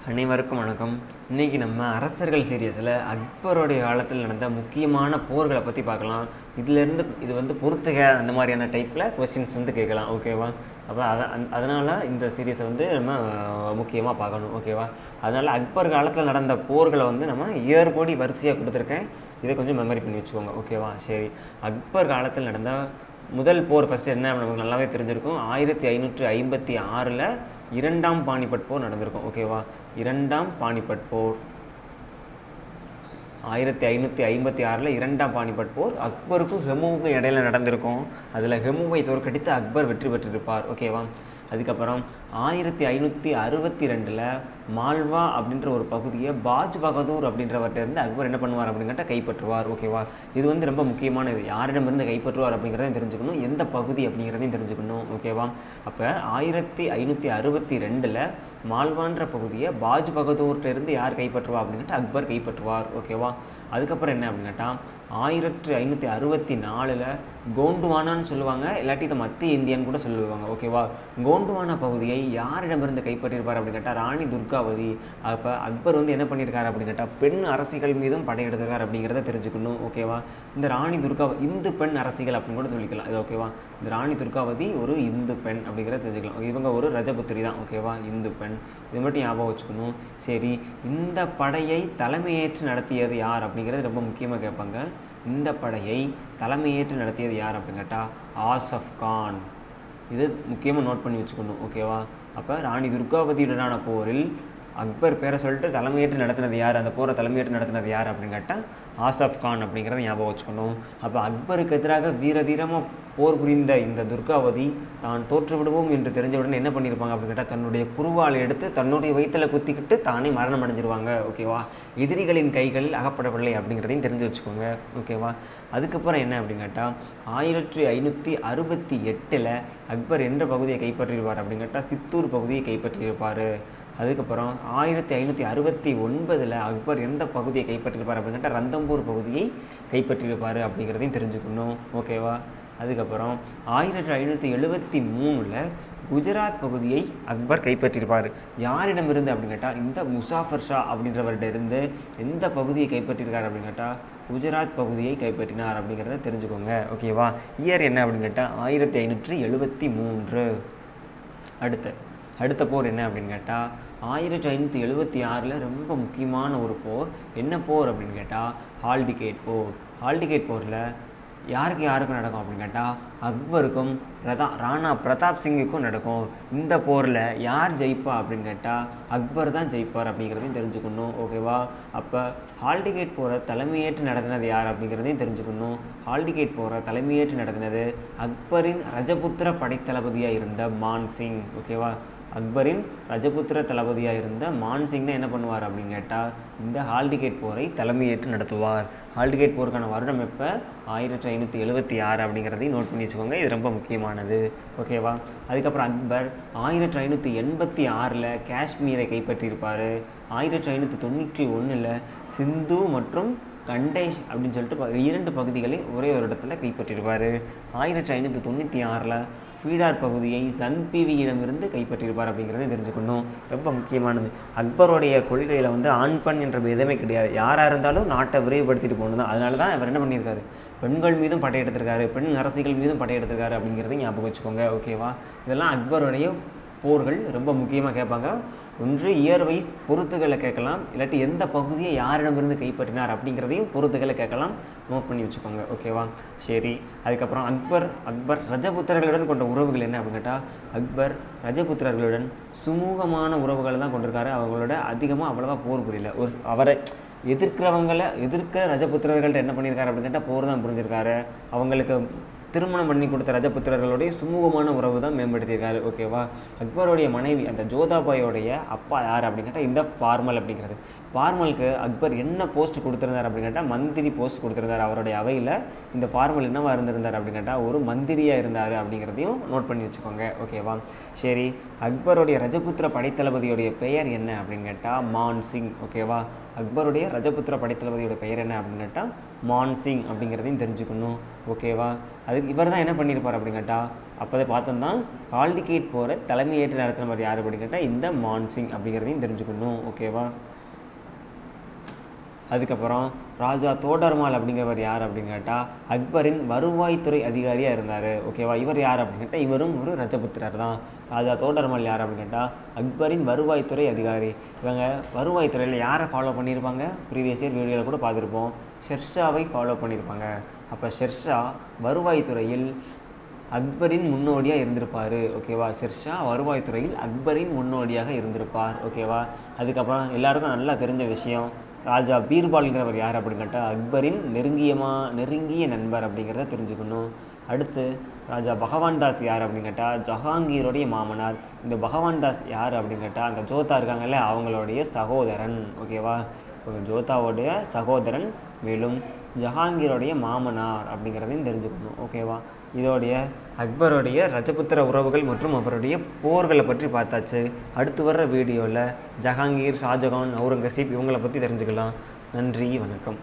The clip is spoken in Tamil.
அனைவருக்கும் வணக்கம். இன்றைக்கி நம்ம அரசர்கள் சீரியஸில் அக்பருடைய காலத்தில் நடந்த முக்கியமான போர்களை பற்றி பார்க்கலாம். இது வந்து பொறுத்துக அந்த மாதிரியான டைப்பில் கொஸ்டின்ஸ் வந்து கேட்கலாம். ஓகேவா? அப்போ அதனால் இந்த சீரியஸை வந்து நம்ம முக்கியமாக பார்க்கணும். ஓகேவா? அதனால் அக்பர் காலத்தில் நடந்த போர்களை வந்து நம்ம ஏற்படி வரிசையாக கொடுத்துருக்கேன். இதை கொஞ்சம் மெமரி பண்ணி வச்சுக்கோங்க. ஓகேவா? சரி, அக்பர் காலத்தில் நடந்த முதல் போர் ஃபஸ்ட்டு என்ன நமக்கு நல்லாவே தெரிஞ்சிருக்கும். 1556 இரண்டாம் பானிபட் போர் நடந்திருக்கும். ஓகேவா? இரண்டாம் பானிபட் போர் 1556 இரண்டாம் பானிபட் போர் அக்பருக்கும் ஹெமுவுக்கும் இடையில நடந்திருக்கும். அதில் ஹெமுவை தோற்கடித்து அக்பர் வெற்றி பெற்றிருப்பார். ஓகேவா? அதுக்கப்புறம் 1562 மால்வா அப்படின்ற ஒரு பகுதியை பாஜ் பகதூர் அப்படின்றவர்கிட்ட இருந்து அக்பர் என்ன பண்ணுவார் அப்படிங்கிட்ட கைப்பற்றுவார். ஓகேவா? இது வந்து ரொம்ப முக்கியமானது. யாரிடமிருந்து கைப்பற்றுவார் அப்படிங்கிறதையும் தெரிஞ்சுக்கணும், எந்த பகுதி அப்படிங்கிறதையும் தெரிஞ்சுக்கணும். ஓகேவா? அப்போ 1562 மால்வான்ற பகுதியை பாஜ் பகதூர்கிட்ட இருந்து யார் கைப்பற்றுவா அப்படின்ட்டு அக்பர் கைப்பற்றுவார். ஓகேவா? அதுக்கப்புறம் என்ன அப்படின்னு கேட்டால் 1564 கோண்டுவானான்னு சொல்லுவாங்க, இல்லாட்டி இதை மத்திய இந்தியான்னு கூட சொல்லுவாங்க. ஓகேவா? கோண்டுவானா பகுதியை யாரிடமிருந்து கைப்பற்றியிருப்பார் அப்படின்னு கேட்டால் ராணி துர்காவதி. அப்போ அக்பர் வந்து என்ன பண்ணியிருக்காரு அப்படின்னு கேட்டால் பெண் அரசிகள் மீதும் படையெடுத்திருக்கார் அப்படிங்கிறத தெரிஞ்சுக்கணும். ஓகேவா? இந்த ராணி இந்து பெண் அரசிகள் அப்படின்னு கூட சொல்லிக்கலாம். இது ஓகேவா? இந்த ராணி துர்காவதி ஒரு இந்து பெண் அப்படிங்கிறத தெரிஞ்சுக்கலாம். இவங்க ஒரு ரஜபுத்திரி தான். ஓகேவா? இந்து பெண், இது மட்டும் ஞாபகம் வச்சுக்கணும். சரி, இந்த படையை தலைமையேற்று நடத்தியது யார் அப்படிங்கிறது ரொம்ப முக்கியமாக கேட்பாங்க. இந்த படையை தலைமையேற்று நடத்தியது யார் அப்படின்னு கேட்டால் ஆசஃப் கான். இது முக்கியமாக நோட் பண்ணி வச்சுக்கணும். ஓகேவா? அப்போ ராணி துர்காவதியுடனான போரில் அக்பர் பேரை சொல்லிட்டு தலைமையேற்று நடத்தினது யார், அந்த போரை தலைமையேற்று நடத்தினது யார் அப்படின்னு கேட்டால் ஆசஃப் கான் அப்படிங்கிறத ஞாபகம் வச்சுக்கணும். அப்போ அக்பருக்கு எதிராக வீரதீரமாக போர் புரிந்த இந்த துர்காவதி தான் தோற்று விடுவோம் என்று தெரிஞ்சவுடனே என்ன பண்ணியிருப்பாங்க அப்படின்னு கேட்டால் தன்னுடைய குருவாலை எடுத்து தன்னுடைய வயிற்றில் குத்திக்கிட்டு தானே மரணம் அடைஞ்சிருவாங்க. ஓகேவா? எதிரிகளின் கைகளில் அகப்படவில்லை அப்படிங்கிறதையும் தெரிஞ்சு வச்சுக்கோங்க. ஓகேவா? அதுக்கப்புறம் என்ன அப்படின்னு கேட்டால் 1568 அக்பர் என்ற பகுதியை கைப்பற்றியிருப்பார் அப்படின்னு கேட்டால் சித்தூர் பகுதியை கைப்பற்றியிருப்பார். அதுக்கப்புறம் 1569 அக்பர் எந்த பகுதியை கைப்பற்றியிருப்பார் அப்படின்னு கேட்டால் ரந்தம்பூர் பகுதியை கைப்பற்றியிருப்பார் அப்படிங்கிறதையும் தெரிஞ்சுக்கணும். ஓகேவா? அதுக்கப்புறம் 1573 குஜராத் பகுதியை அக்பர் கைப்பற்றியிருப்பார். யாரிடமிருந்து அப்படின்னு கேட்டால் இந்த முசாஃபர் ஷா அப்படின்றவர்கிட்ட இருந்து எந்த பகுதியை கைப்பற்றியிருக்கார் அப்படின்னு கேட்டால் குஜராத் பகுதியை கைப்பற்றினார் அப்படிங்கிறத தெரிஞ்சுக்கோங்க. ஓகேவா? இயர் என்ன அப்படின்னு கேட்டால் 1573. அடுத்த போர் என்ன அப்படின்னு கேட்டால் 1576 ரொம்ப முக்கியமான ஒரு போர். என்ன போர் அப்படின்னு கேட்டால் ஹால்டிகேட் போர். ஹால்டிகேட் போரில் யாருக்கும் நடக்கும் அப்படின்னு கேட்டால் அக்பருக்கும் ராணா பிரதாப் சிங்குக்கும் நடக்கும். இந்த போரில் யார் ஜெயிப்பா அப்படின்னு கேட்டால் அக்பர் தான் ஜெயிப்பார் அப்படிங்கிறதையும் தெரிஞ்சுக்கணும். ஓகேவா? அப்போ ஹால்டிகேட் போரை தலைமையேற்று நடத்தினது யார் அப்படிங்கிறதையும் தெரிஞ்சுக்கணும். ஹால்டிகேட் போரை தலைமையேற்று நடத்தினது அக்பரின் ரஜபுத்திர படைத்தளபதியாக இருந்த மான்சிங். ஓகேவா? அக்பரின் ரஜபுத்திர தளபதியாக இருந்த மான்சிங் தான் என்ன பண்ணுவார் அப்படின்னு கேட்டால் இந்த ஹால்டிகேட் போரை தலைமையேற்று நடத்துவார். ஹால்டிகேட் போருக்கான வருடம் எப்போ 1576 அப்படிங்கிறதையும் நோட் பண்ணி வச்சுக்கோங்க. இது ரொம்ப முக்கியமானது. ஓகேவா? அதுக்கப்புறம் அக்பர் 1586 காஷ்மீரை கைப்பற்றியிருப்பார். 1591 சிந்து மற்றும் கண்டேஷ் அப்படின்னு சொல்லிட்டு 2 பகுதிகளை ஒரே ஒரு இடத்துல கைப்பற்றியிருப்பார். 1596 ஃபீடார் பகுதியை சன்பிவியிடமிருந்து கைப்பற்றியிருப்பார் அப்படிங்கிறத தெரிஞ்சுக்கணும். ரொம்ப முக்கியமானது. அக்பருடைய கொள்கையில் வந்து ஆண் பெண் என்ற எதுவுமே கிடையாது. யாராக இருந்தாலும் நாட்டை விரைவுபடுத்திட்டு போகணும் தான். அதனால தான் அவர் என்ன பண்ணியிருக்காரு, பெண்கள் மீதும் படையெடுத்திருக்காரு, பெண் அரசிகள் மீதும் படையெடுத்திருக்காரு அப்படிங்கிறத ஞாபகம் வச்சுக்கோங்க. ஓகேவா? இதெல்லாம் அக்பருடைய போர்கள் ரொம்ப முக்கியமாக கேட்பாங்க. ஒன்று இயர் வைஸ் பொறுத்துகளை கேட்கலாம், இல்லாட்டி எந்த பகுதியை யாரிடமிருந்து கைப்பற்றினார் அப்படிங்கிறதையும் பொறுத்துகளை கேட்கலாம். நோட் பண்ணி வச்சுக்கோங்க. ஓகேவா? சரி, அதுக்கப்புறம் அக்பர் ரஜபுத்திரர்களுடன் கொண்ட உறவுகள் என்ன அப்படின்னு கேட்டால் அக்பர் ரஜபுத்திரர்களுடன் சுமூகமான உறவுகளை தான் கொண்டிருக்காரு. அவங்களோட அதிகமாக அவ்வளோவா போர் புரியல. அவரை எதிர்க்கிற ரஜபுத்திரர்கள்ட்ட என்ன பண்ணியிருக்காரு அப்படின்னு கேட்டால் போர் தான் புரிஞ்சிருக்காரு. அவங்களுக்கு திருமணம் பண்ணி கொடுத்த ரஜபுத்திரர்களுடைய சுமூகமான உறவு தான் மேம்படுத்தியிருக்காரு. ஓகேவா? அக்பருடைய மனைவி அந்த ஜோதாபாயோடைய அப்பா யார் அப்படின்னு கேட்டால் இந்த ஃபார்மல் அப்படிங்கிறது. ஃபார்மலுக்கு அக்பர் என்ன போஸ்ட் கொடுத்துருந்தார் அப்படின்னு கேட்டால் மந்திரி போஸ்ட் கொடுத்துருந்தார். அவருடைய அவையில் இந்த ஃபார்மல் என்னவாக இருந்திருந்தார் அப்படின்னு கேட்டால் ஒரு மந்திரியாக இருந்தார் அப்படிங்கிறதையும் நோட் பண்ணி வச்சுக்கோங்க. ஓகேவா? சரி, அக்பருடைய ரஜபுத்திர படைத்தளபதியுடைய பெயர் என்ன அப்படின்னு கேட்டால் மான்சிங். ஓகேவா? அக்பருடைய ரஜபுத்திர படைத்தளபதியோட பெயர் என்ன அப்படின்னு கேட்டால் மான்சிங் அப்படிங்கிறதையும் தெரிஞ்சுக்கணும். ஓகேவா? அதுக்கு இவர் தான் என்ன பண்ணியிருப்பார் அப்படின்னு கேட்டால் அப்போதை பார்த்தோம்னா கால்டிகேட் போகிற தலைமையேற்று நடத்துகிற மாதிரி யார் அப்படின்னு கேட்டால் இந்த மான்சிங் அப்படிங்கிறதையும் தெரிஞ்சுக்கணும். ஓகேவா? அதுக்கப்புறம் ராஜா தோடர்மால் அப்படிங்கிறவர் யார் அப்படின்னு கேட்டால் அக்பரின் வருவாய்த்துறை அதிகாரியாக இருந்தார். ஓகேவா? இவர் யார் அப்படின்னு கேட்டால் இவரும் ஒரு ரஜபுத்திரர் தான். ராஜா தோடர்மால் யார் அப்படின்னு கேட்டால் அக்பரின் வருவாய்த்துறை அதிகாரி. இவங்க வருவாய்த்துறையில் யாரை ஃபாலோ பண்ணியிருப்பாங்க? ப்ரீவியஸ் இயர் வீடியோவில் கூட பார்த்துருப்போம், ஷெர்ஷாவை ஃபாலோ பண்ணியிருப்பாங்க. அப்போ ஷெர்ஷா வருவாய்த்துறையில் அக்பரின் முன்னோடியாக இருந்திருப்பார். ஓகேவா? ஷெர்ஷா வருவாய்த்துறையில் அக்பரின் முன்னோடியாக இருந்திருப்பார். ஓகேவா? அதுக்கப்புறம் எல்லாருக்கும் நல்லா தெரிஞ்ச விஷயம், ராஜா பீர்பால்ங்கிறவர் யார் அப்படின்னு கேட்டால் அக்பரின் நெருங்கிய நண்பர் அப்படிங்கிறத தெரிஞ்சுக்கணும். அடுத்து ராஜா பகவான் தாஸ் யார் அப்படின்னு கேட்டால் ஜஹாங்கீருடைய மாமனார். இந்த பகவான் தாஸ் யார் அப்படின்னு கேட்டால் அந்த ஜோதா இருக்காங்கல்ல அவங்களுடைய சகோதரன். ஓகேவா? ஜோதாவுடைய சகோதரன், மேலும் ஜஹாங்கீருடைய மாமனார் அப்படிங்கிறதையும் தெரிஞ்சுக்கணும். ஓகேவா? இதோடைய அக்பருடைய ரஜபுத்திர உறவுகள் மற்றும் அவருடைய போர்களை பற்றி பார்த்தாச்சு. அடுத்து வர்ற வீடியோவில் ஜஹாங்கீர், ஷாஜகான், அவுரங்கசீப் இவங்களை பற்றி தெரிஞ்சுக்கலாம். நன்றி, வணக்கம்.